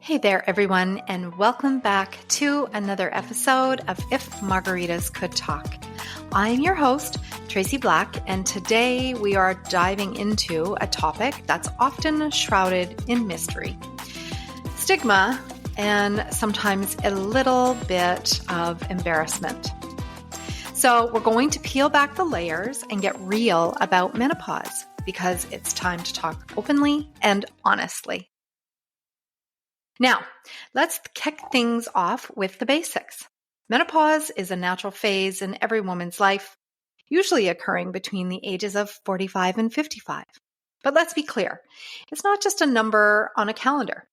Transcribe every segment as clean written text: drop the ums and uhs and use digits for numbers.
Hey there, everyone, and welcome back to another episode of If Margaritas Could Talk. I'm your host, Tracy Black, and today we are diving into a topic that's often shrouded in mystery, stigma, and sometimes a little bit of embarrassment. So we're going to peel back the layers and get real about menopause because it's time to talk openly and honestly. Now, let's kick things off with the basics. Menopause is a natural phase in every woman's life, usually occurring between the ages of 45 and 55. But let's be clear, it's not just a number on a calendar.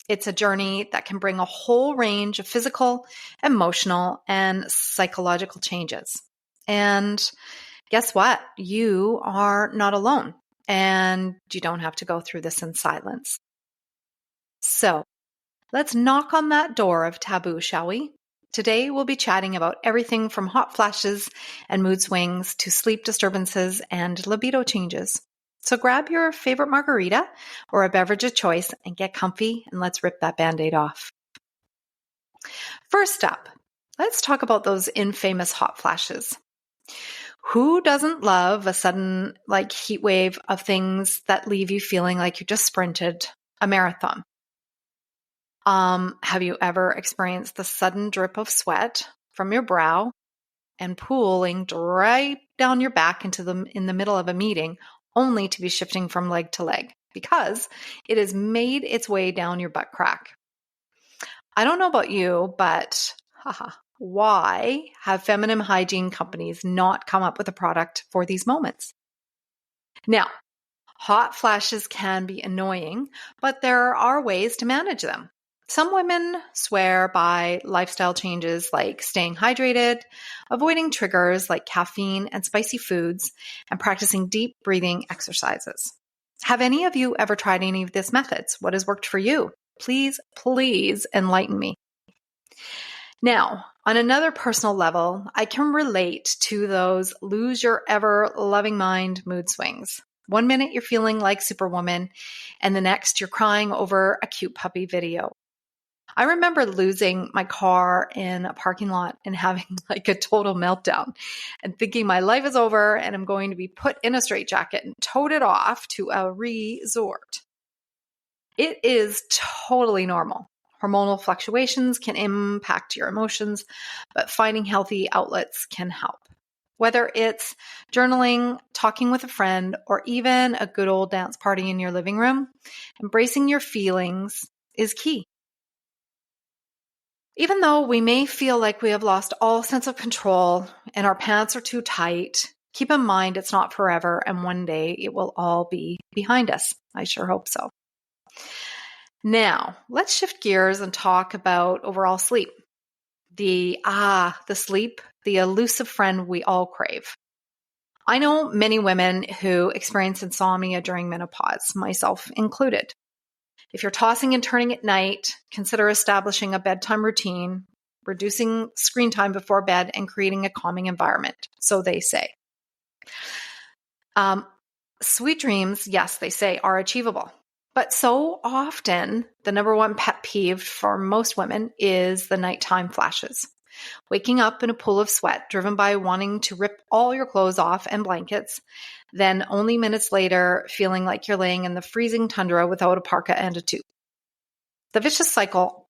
It's a journey that can bring a whole range of physical, emotional, and psychological changes. And guess what? You are not alone, and you don't have to go through this in silence. So, let's knock on that door of taboo, shall we? Today, we'll be chatting about everything from hot flashes and mood swings to sleep disturbances and libido changes. So grab your favorite margarita or a beverage of choice and get comfy, and let's rip that Band-Aid off. First up, let's talk about those infamous hot flashes. Who doesn't love a sudden heat wave of things that leave you feeling like you just sprinted a marathon? Have you ever experienced the sudden drip of sweat from your brow and pooling right down your back in the middle of a meeting, only to be shifting from leg to leg because it has made its way down your butt crack? I don't know about you, but why have feminine hygiene companies not come up with a product for these moments? Now, hot flashes can be annoying, but there are ways to manage them. Some women swear by lifestyle changes like staying hydrated, avoiding triggers like caffeine and spicy foods, and practicing deep breathing exercises. Have any of you ever tried any of these methods? What has worked for you? Please enlighten me. Now, on another personal level, I can relate to those lose your ever loving mind mood swings. One minute you're feeling like Superwoman, and the next you're crying over a cute puppy video. I remember losing my car in a parking lot and having a total meltdown and thinking my life is over and I'm going to be put in a straitjacket and toted off to a resort. It is totally normal. Hormonal fluctuations can impact your emotions, but finding healthy outlets can help. Whether it's journaling, talking with a friend, or even a good old dance party in your living room, embracing your feelings is key. Even though we may feel like we have lost all sense of control and our pants are too tight, keep in mind it's not forever and one day it will all be behind us. I sure hope so. Now, let's shift gears and talk about overall sleep. The sleep, the elusive friend we all crave. I know many women who experience insomnia during menopause, myself included. If you're tossing and turning at night, consider establishing a bedtime routine, reducing screen time before bed, and creating a calming environment, so they say. Sweet dreams, yes, they say, are achievable. But so often, the number one pet peeve for most women is the nighttime flashes. Waking up in a pool of sweat driven by wanting to rip all your clothes off and blankets, then only minutes later feeling like you're laying in the freezing tundra without a parka and a tube. The vicious cycle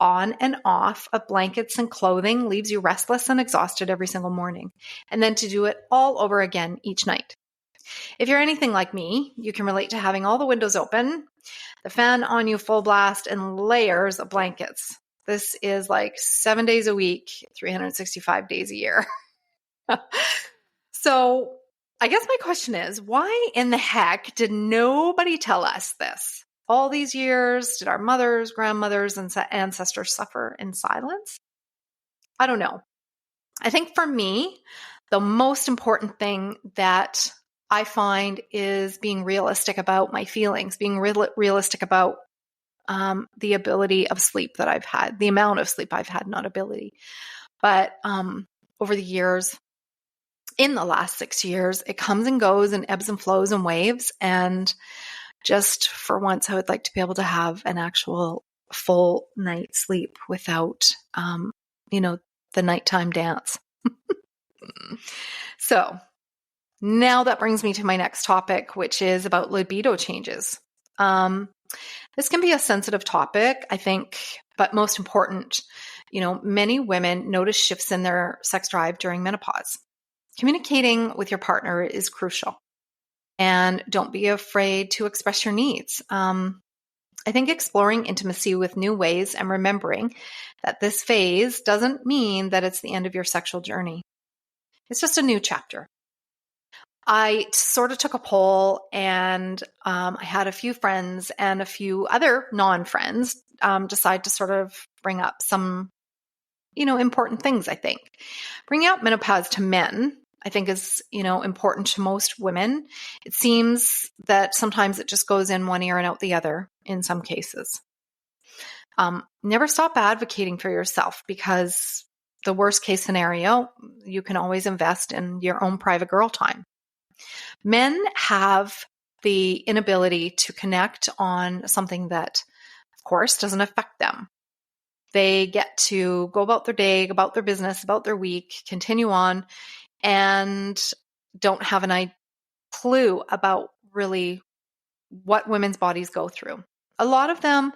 on and off of blankets and clothing leaves you restless and exhausted every single morning, and then to do it all over again each night. If you're anything like me, you can relate to having all the windows open, the fan on you full blast, and layers of blankets. This is 7 days a week, 365 days a year. So I guess my question is, why in the heck did nobody tell us this? All these years, did our mothers, grandmothers, and ancestors suffer in silence? I don't know. I think for me, the most important thing that I find is being realistic about my feelings, being realistic about the ability of sleep that I've had, the amount of sleep I've had, not ability. But over the years, in the last 6 years, it comes and goes and ebbs and flows and waves. And just for once, I would like to be able to have an actual full night's sleep without, the nighttime dance. So now that brings me to my next topic, which is about libido changes. This can be a sensitive topic, I think, but most important, many women notice shifts in their sex drive during menopause. Communicating with your partner is crucial, and don't be afraid to express your needs. I think exploring intimacy with new ways and remembering that this phase doesn't mean that it's the end of your sexual journey. It's just a new chapter. I sort of took a poll, and I had a few friends and a few other non-friends decide to sort of bring up some, important things, I think. Bringing up menopause to men, I think, is, important to most women. It seems that sometimes it just goes in one ear and out the other in some cases. Never stop advocating for yourself, because the worst case scenario, you can always invest in your own private girl time. Men have the inability to connect on something that, of course, doesn't affect them. They get to go about their day, about their business, about their week, continue on, and don't have an clue about really what women's bodies go through. A lot of them,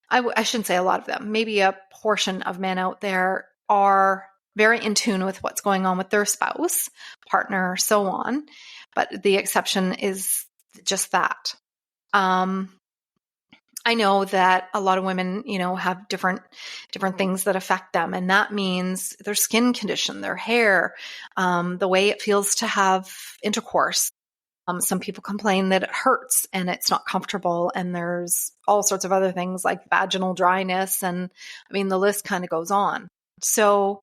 I shouldn't say a lot of them, maybe a portion of men out there are very in tune with what's going on with their spouse, partner, so on. But the exception is just that. I know that a lot of women, have different things that affect them. And that means their skin condition, their hair, the way it feels to have intercourse. Some people complain that it hurts and it's not comfortable. And there's all sorts of other things like vaginal dryness. And the list kind of goes on. So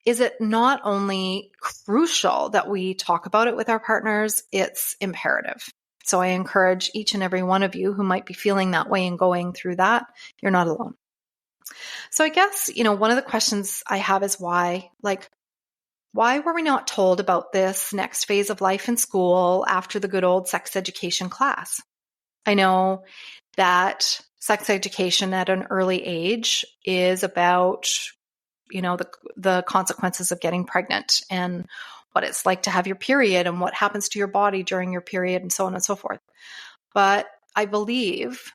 is it not only crucial that we talk about it with our partners, it's imperative. So I encourage each and every one of you who might be feeling that way and going through that, you're not alone. So I guess, one of the questions I have is why? Why were we not told about this next phase of life in school after the good old sex education class? I know that sex education at an early age is about the consequences of getting pregnant and what it's like to have your period and what happens to your body during your period and so on and so forth. But I believe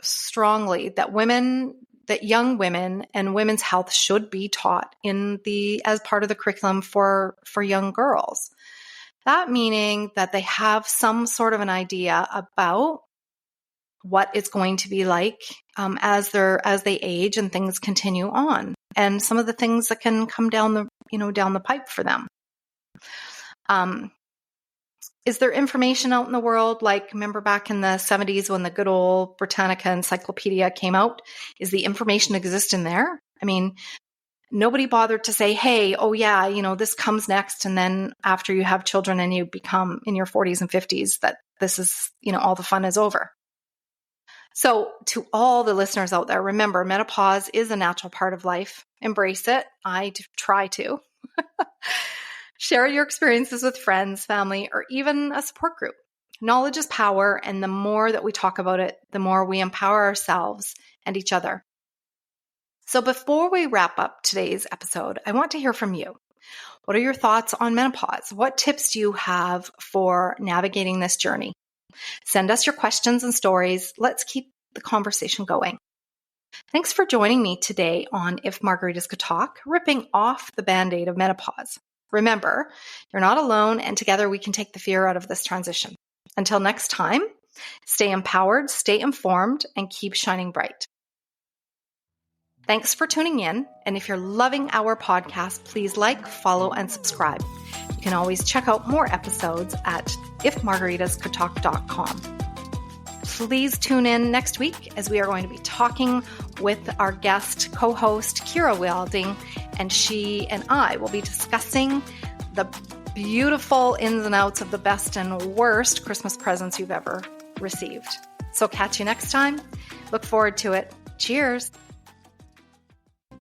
strongly that young women and women's health should be taught as part of the curriculum for young girls. That meaning that they have some sort of an idea about what it's going to be like as they age and things continue on, and some of the things that can come down the pipe for them. Is there information out in the world? Remember back in the 70s when the good old Britannica Encyclopedia came out? Is the information exist in there? Nobody bothered to say, hey, oh yeah, this comes next. And then after you have children and you become in your 40s and 50s, that this is, all the fun is over. So to all the listeners out there, remember, menopause is a natural part of life. Embrace it. I try to. Share your experiences with friends, family, or even a support group. Knowledge is power, and the more that we talk about it, the more we empower ourselves and each other. So before we wrap up today's episode, I want to hear from you. What are your thoughts on menopause? What tips do you have for navigating this journey? Send us your questions and stories. Let's keep the conversation going. Thanks for joining me today on If Margaritas Could Talk, ripping off the Band-Aid of menopause. Remember, you're not alone, and together we can take the fear out of this transition. Until next time, stay empowered, stay informed, and keep shining bright. Thanks for tuning in, and if you're loving our podcast, please follow, and subscribe. You can always check out more episodes at ifmargaritascouldtalk.com. Please tune in next week as we are going to be talking with our guest co-host, Kira Wilding, and she and I will be discussing the beautiful ins and outs of the best and worst Christmas presents you've ever received. So catch you next time. Look forward to it. Cheers.